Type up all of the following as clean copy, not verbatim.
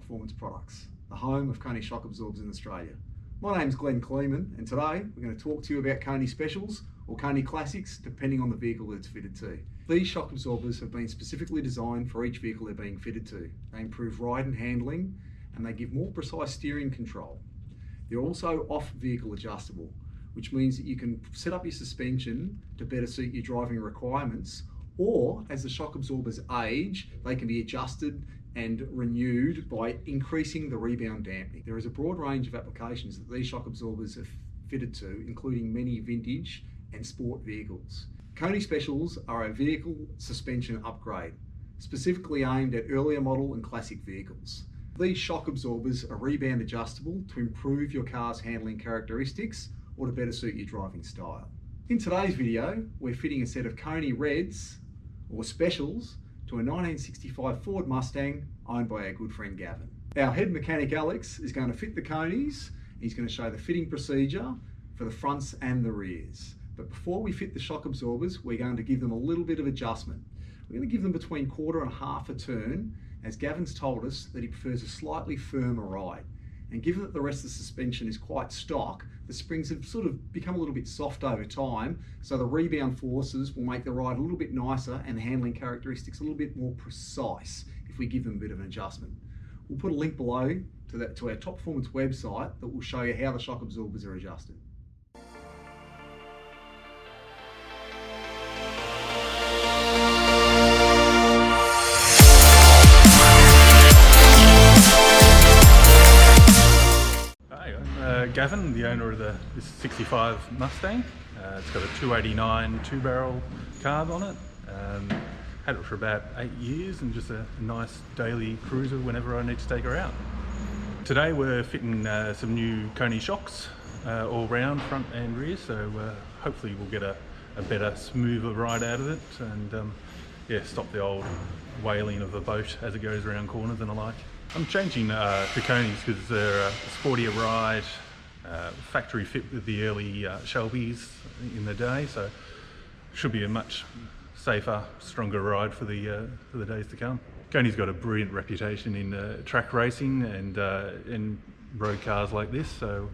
Performance products, the home of KONI shock absorbers in Australia. My name's Glenn Kleeman, and today we're going to talk to you about KONI Specials or KONI Classics, depending on the vehicle that it's fitted to. These shock absorbers have been specifically designed for each vehicle they're being fitted to. They improve ride and handling, and they give more precise steering control. They're also off-vehicle adjustable, which means that you can set up your suspension to better suit your driving requirements, or as the shock absorbers age, they can be adjusted and renewed by increasing the rebound damping. There is a broad range of applications that these shock absorbers are fitted to, including many vintage and sport vehicles. KONI Specials are a vehicle suspension upgrade, specifically aimed at earlier model and classic vehicles. These shock absorbers are rebound adjustable to improve your car's handling characteristics or to better suit your driving style. In today's video, we're fitting a set of KONI Reds or Specials to a 1965 Ford Mustang owned by our good friend Gavin. Our head mechanic Alex is going to fit the KONIs. He's going to show the fitting procedure for the fronts and the rears. But before we fit the shock absorbers, we're going to give them a little bit of adjustment. We're going to give them between quarter and half a turn, as Gavin's told us that he prefers a slightly firmer ride. And given that the rest of the suspension is quite stock, the springs have sort of become a little bit soft over time, so the rebound forces will make the ride a little bit nicer and the handling characteristics a little bit more precise if we give them a bit of an adjustment. We'll put a link below to our Top Performance website that will show you how the shock absorbers are adjusted. Gavin, the owner of this 65 Mustang. It's got a 289 two-barrel carb on it. Had it for about 8 years and just a nice daily cruiser whenever I need to take her out. Today we're fitting some new KONI shocks all round, front and rear, so hopefully we'll get a better, smoother ride out of it and yeah, stop the old wailing of the boat as it goes around corners and the like. I'm changing to KONIs because they're a sportier ride, factory fit with the early Shelbys in the day, so should be a much safer, stronger ride for the days to come. KONI's got a brilliant reputation in track racing and in road cars like this, so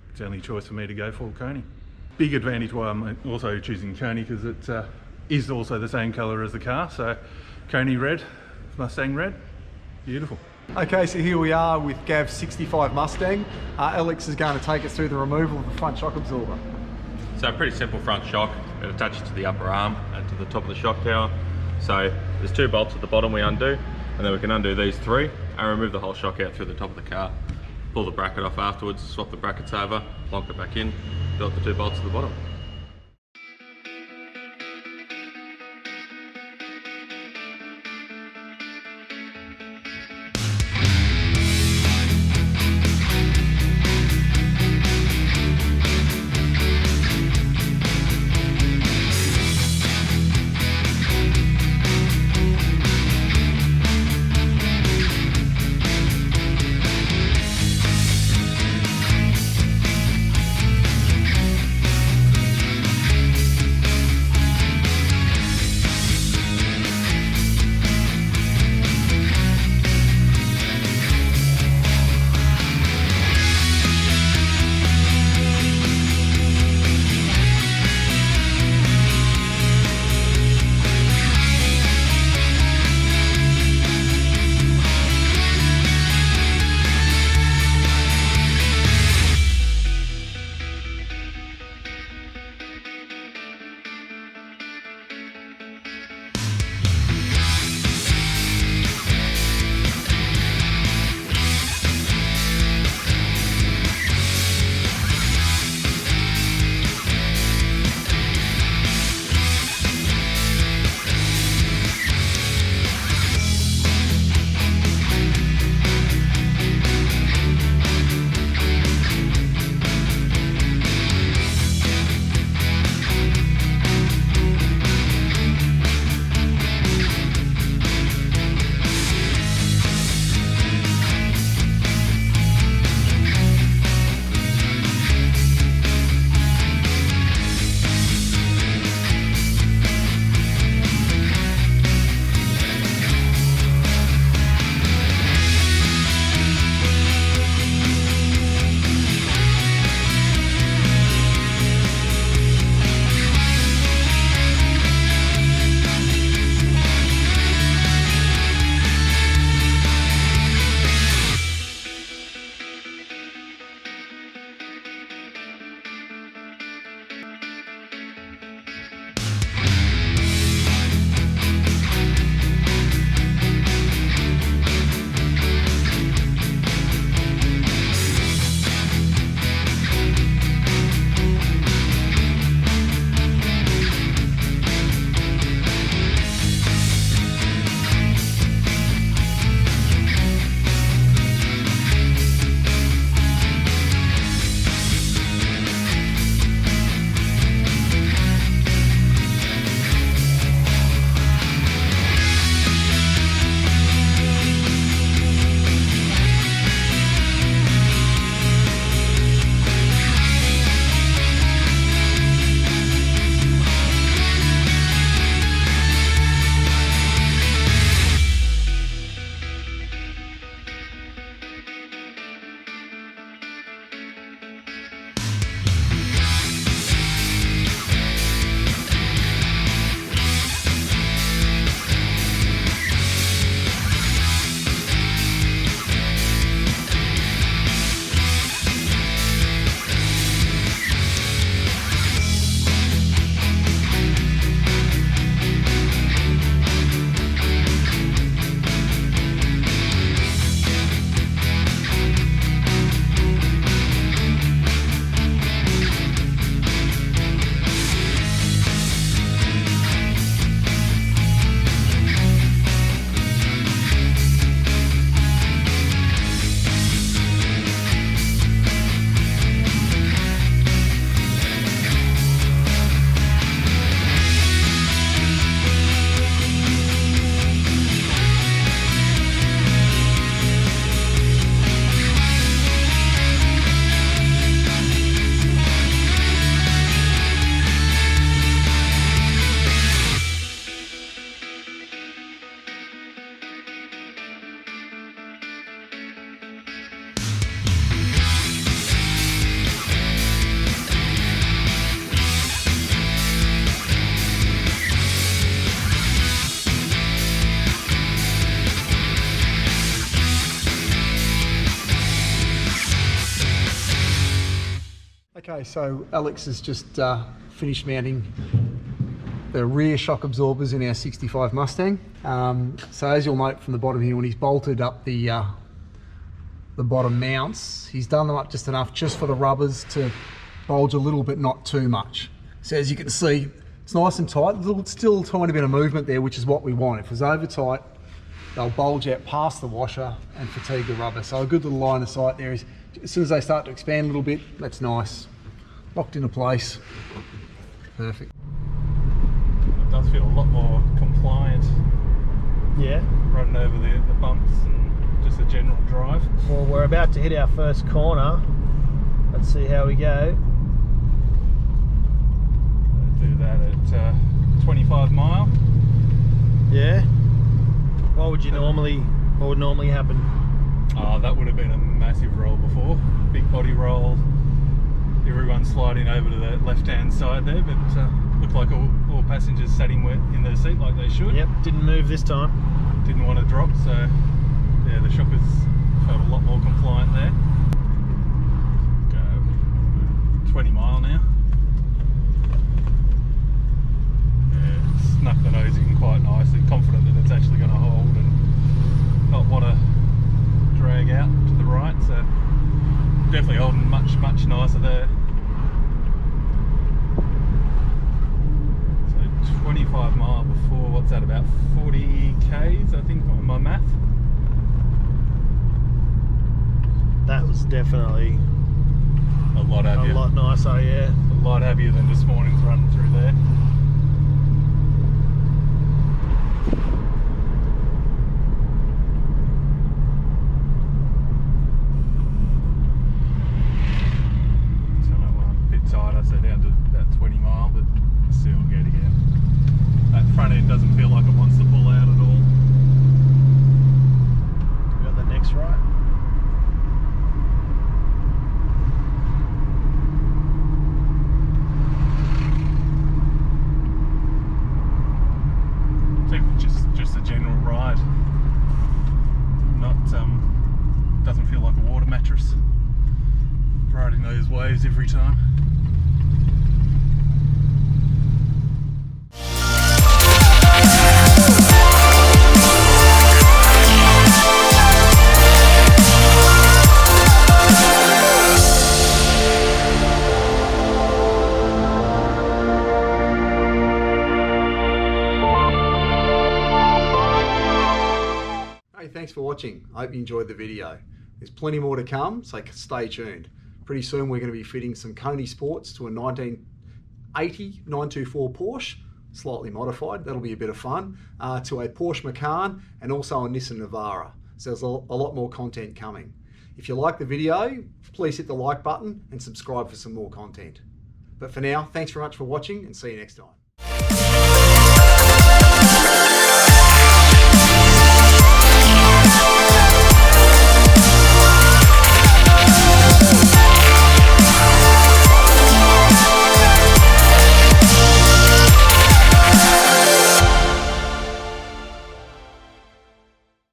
it's the only choice for me to go for KONI. Big advantage why I'm also choosing KONI because it is also the same colour as the car, so KONI Red, Mustang Red, beautiful. Okay, so here we are with Gav's 65 Mustang. Alex is going to take us through the removal of the front shock absorber. So a pretty simple front shock. It attaches to the upper arm and to the top of the shock tower. So there's 2 bolts at the bottom we undo, and then we can undo these 3 and remove the whole shock out through the top of the car. Pull the bracket off afterwards, swap the brackets over, lock it back in, build the 2 bolts at the bottom. Okay, so Alex has just finished mounting the rear shock absorbers in our 65 Mustang. So as you'll note from the bottom here, when he's bolted up the bottom mounts, he's done them up just enough just for the rubbers to bulge a little bit, not too much. So as you can see, it's nice and tight. Still a tiny bit of movement there, which is what we want. If it was over tight, they'll bulge out past the washer and fatigue the rubber. So a good little line of sight there is, as soon as they start to expand a little bit, that's nice. Locked into place. Perfect. It does feel a lot more compliant. Yeah. Running over the bumps and just a general drive. Well, we're about to hit our first corner. Let's see how we go. Do that at 25 mile. Yeah. What would normally happen? Oh, that would have been a massive roll before. Big body roll. Everyone sliding over to the left-hand side there, but looked like all passengers sat in their seat like they should. Yep, didn't move this time. Didn't want to drop, so yeah, the shockers felt a lot more compliant there. Go 20 mile now. Yeah, snuck the nose in quite nicely, confident that it's actually going to hold and not want to drag out to the right, so definitely holding much nicer there. So 25 mile before, what's that, about 40 k's I think on my math. That was definitely A lot happier. a lot nicer, yeah. A lot happier than this morning's run through there. Tighter, so down to about 20 mile, but still getting it. That front end doesn't feel like it wants to pull out at all. We got the next right. I think just a general ride. Not doesn't feel like a water mattress. Riding those waves every time. Thanks for watching. I hope you enjoyed the video. There's plenty more to come, so stay tuned. Pretty soon we're going to be fitting some KONI Sports to a 1980 924 Porsche, slightly modified. That'll be a bit of fun. To a Porsche Macan and also a Nissan Navara. So there's a lot more content coming. If you like the video, please hit the like button and subscribe for some more content. But for now, thanks very much for watching and see you next time.